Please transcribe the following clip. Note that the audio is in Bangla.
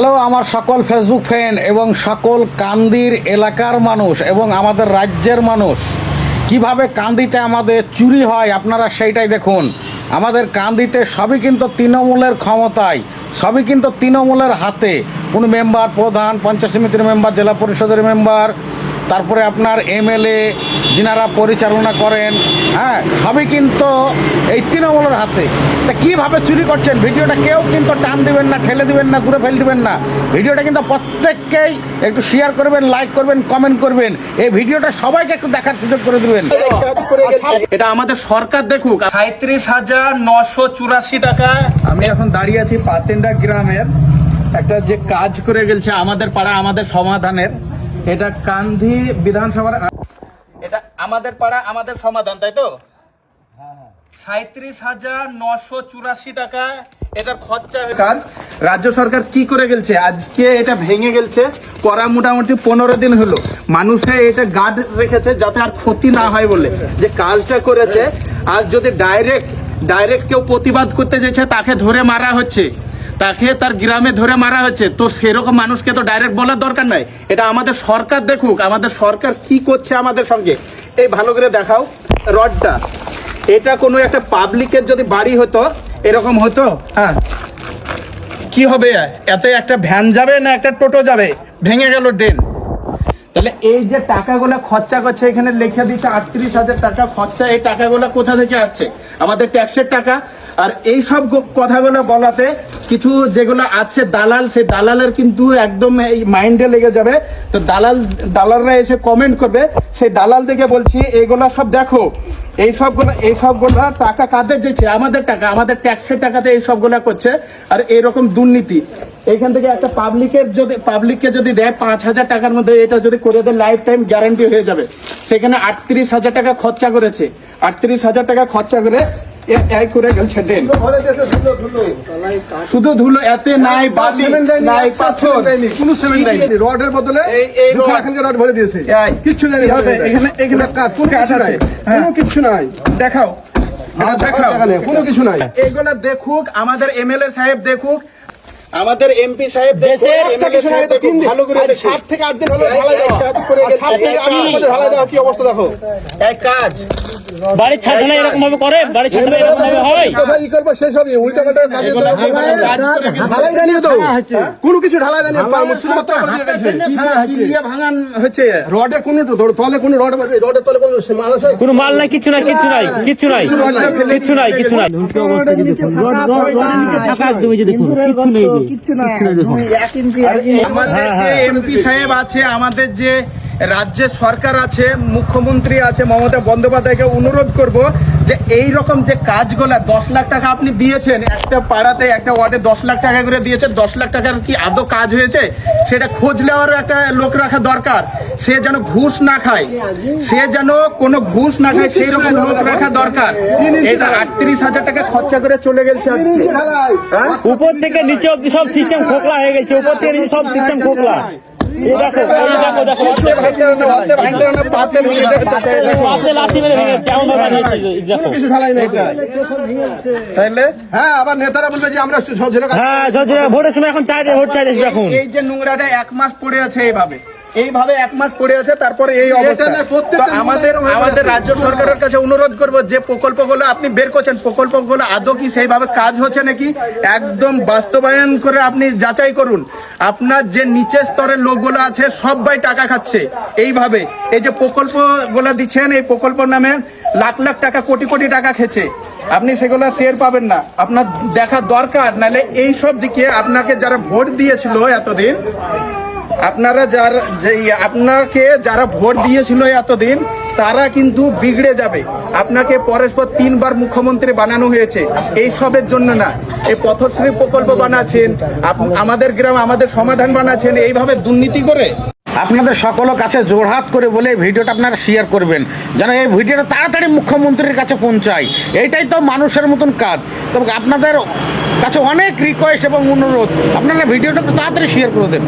হ্যালো আমার সকল ফেসবুক ফ্রেন্ড এবং সকল কান্দির এলাকার মানুষ এবং আমাদের রাজ্যের মানুষ, কিভাবে কান্দিতে আমাদের চুরি হয় আপনারা সেইটাই দেখুন। আমাদের কান্দিতে সবই কিন্তু তৃণমূলের ক্ষমতায়, সবই কিন্তু তৃণমূলের হাতে। কোনো মেম্বার, প্রধান, পঞ্চায়েত সমিতির মেম্বার, জেলা পরিষদের মেম্বার, তারপরে আপনার এমএলএ যিনারা পরিচালনা করেন, হ্যাঁ, সবই কিন্তু এই তৃণমূলের হাতে। তা কীভাবে চুরি করছেন ভিডিওটা কেউ কিন্তু টান দিবেন না, ঠেলে দিবেন না, দূরে ফেলে দিবেন না। ভিডিওটা কিন্তু প্রত্যেককেই একটু শেয়ার করবেন, লাইক করবেন, কমেন্ট করবেন। এই ভিডিওটা সবাইকে একটু দেখার সুযোগ করে দেবেন। এটা আমাদের সরকার দেখুক। 37,984 টাকা। আমি এখন দাঁড়িয়ে আছি পাতেন্ডা গ্রামের একটা যে কাজ করে গেছে আমাদের পাড়া আমাদের সমাধানের। এটা কান্ধি বিধানসভার, এটা আমাদের পাড়া আমাদের সমাধান, তাই তো? 37,984 টাকা এটার খরচা। কাজ রাজ্য সরকার কি করে গেছে, আজকে এটা ভেঙে গেছে। করা মোটামুটি 15 দিন হলো। মানুষে এটা গার্ড রেখেছে যাতে আর ক্ষতি না হয় বলে যে কাজটা করেছে। আজ যদি ডাইরেক্ট কেউ প্রতিবাদ করতে যেছে তাকে ধরে মারা হচ্ছে, তাকে তার গ্রামে ধরে মারা হচ্ছে। তো সেরকম মানুষকে তো ডাইরেক্ট বলার দরকার নাই। এটা আমাদের সরকার দেখুক, আমাদের সরকার কি করছে আমাদের সঙ্গে। এই ভালো করে দেখাও রডটা। এটা কোনো একটা পাবলিকের যদি বাড়ি হতো, এরকম হতো, হ্যাঁ, কি হবে? এতে একটা ভ্যান যাবে না একটা টোটো যাবে? ভেঙে গেল ড্রেন। তাহলে এই যে টাকাগুলো খরচা করছে, এখানে লিখে দিচ্ছে 38,000 টাকা খরচা। এই টাকাগুলো কোথা থেকে আসছে? আমাদের ট্যাক্সের টাকা। আর এই সব কথাগুলো বলাতে কিছু যেগুলো আছে দালাল, সেই দালালের কিন্তু একদম এই মাইন্ডে লেগে যাবে। তো দালালরা এসে কমেন্ট করবে, সেই দালাল দেখে বলছি এইগুলো সব দেখো। এই সবগুলো টাকা কাদের যেছে? আমাদের টাকা, আমাদের ট্যাক্সের টাকাতে এই সবগুলো করছে। আর এরকম দুর্নীতি এইখান থেকে একটা পাবলিককে যদি দেয় 5,000 টাকার মধ্যে, এটা যদি করে দেয় লাইফ টাইম গ্যারান্টি হয়ে যাবে। সেখানে 38,000 টাকা খরচা করেছে। 38,000 টাকা খরচা করে করে গেছে ড্রেন। শুধু ধুলো, এতে নাই বালি, নাই পাথর, কোনো সিমেন্ট নাই। রডের বদলে এই রড ভরে দিয়েছে, কিচ্ছু নেই। এখানে কাজ আছে, কোনো কিচ্ছু নাই। দেখাও, দেখাও, কোনো কিছু নাই। এগুলা দেখুক আমাদের এমএলএ সাহেব, দেখুক আমাদের এমপি সাহেব, ভালো করে 7 থেকে 8 দিন হলো ঢালাই দেওয়া। কি অবস্থা দেখো। এই কাজ বাড়ির ছাদ ঢালাই এরকম ভাবে করে, বাড়ির ছাদ ঢালাই এরকম ভাবে হয়। কোথায় ই করবো সেই সবই উল্টা পাল্টা কাজে ঢালাই দেয়নি তো, কোনো কিছু ঢালাই দেয়নি। শুধুমাত্র ভাঙান হচ্ছে রডে কোনো তলে কোনো রডের তলে কোনো মাল আছে? কোনো মাল নাই, কিছু নাই, কিচ্ছু নাই, কিচ্ছু নাই, কিচ্ছু নাই, কিচ্ছু নাই। আমাদের যে এমপি সাহেব আছে, আমাদের যে রাজ্যের সরকার আছে, মুখ্যমন্ত্রী আছে মমতা বন্দ্যোপাধ্যায়কে অনুরোধ করব যে এই রকম যে কাজগুলা 10 লাখ টাকা আপনি দিয়েছেন, একটা পাড়াতে একটা ওয়ার্ডে 10 লাখ টাকা করে দিয়েছেন। 10 লাখ টাকার কি আদৌ কাজ হয়েছে সেটা খোঁজ নেওয়ার একটা লোক রাখা দরকার। সে যেন ঘুষ না খায়, সে যেন কোনো ঘুষ না খায়, সেই রকম লোক রাখা দরকার। এটা 38,000 টাকা খরচা করে চলে গেছে আজকে। উপর থেকে নিচে অব্দি সব সিস্টেম খোকলা হয়ে গেছে, উপর থেকে নিচে সব সিস্টেম খোকলা। আবার নেতারা বলবে যে আমরা ভোটের সময় এখন চাই, ভোট চাই দেখুন। এই যে নোংরাটা 1 মাস পড়ে আছে, এইভাবে 1 মাস পড়ে আছে, তারপরে এই অবস্থা। আমাদের রাজ্য সরকারের কাছে অনুরোধ করব যে প্রকল্পগুলো আপনি বের করছেন, প্রকল্পগুলো আদৌ কি সেইভাবে কাজ হচ্ছে নাকি একদম বাস্তবায়ন করে আপনি যাচাই করুন। আপনার যে নিচের স্তরের লোকগুলো আছে সবাই টাকা খাচ্ছে এইভাবে। এই যে প্রকল্পগুলো দিচ্ছেন, এই প্রকল্প নামে লাখ লাখ টাকা, কোটি কোটি টাকা খেছে। আপনি সেগুলো টের পাবেন না, আপনার দেখা দরকার। নাহলে এই সব দিকে আপনাকে যারা ভোট দিয়েছিল এতদিন, আপনাকে যারা ভোট দিয়েছিল এতদিন, তারা কিন্তু বিগড়ে যাবে। আপনাকে পরস্পর 3 বার মুখ্যমন্ত্রী বানানো হয়েছে এই সবের জন্য না। এই পথশ্রী প্রকল্প বানাচ্ছেন, আমাদের গ্রাম আমাদের সমাধান বানাচ্ছেন, এইভাবে দুর্নীতি করে। আপনাদের সকলের কাছে জোড়হাত করে বলে এই ভিডিওটা আপনারা শেয়ার করবেন, যেন এই ভিডিওটা তাড়াতাড়ি মুখ্যমন্ত্রীর কাছে পৌঁছায়। এইটাই তো মানুষের মতন কাজ। তবে আপনাদের কাছে অনেক রিকোয়েস্ট এবং অনুরোধ, আপনারা ভিডিওটা তাড়াতাড়ি শেয়ার করে দেন।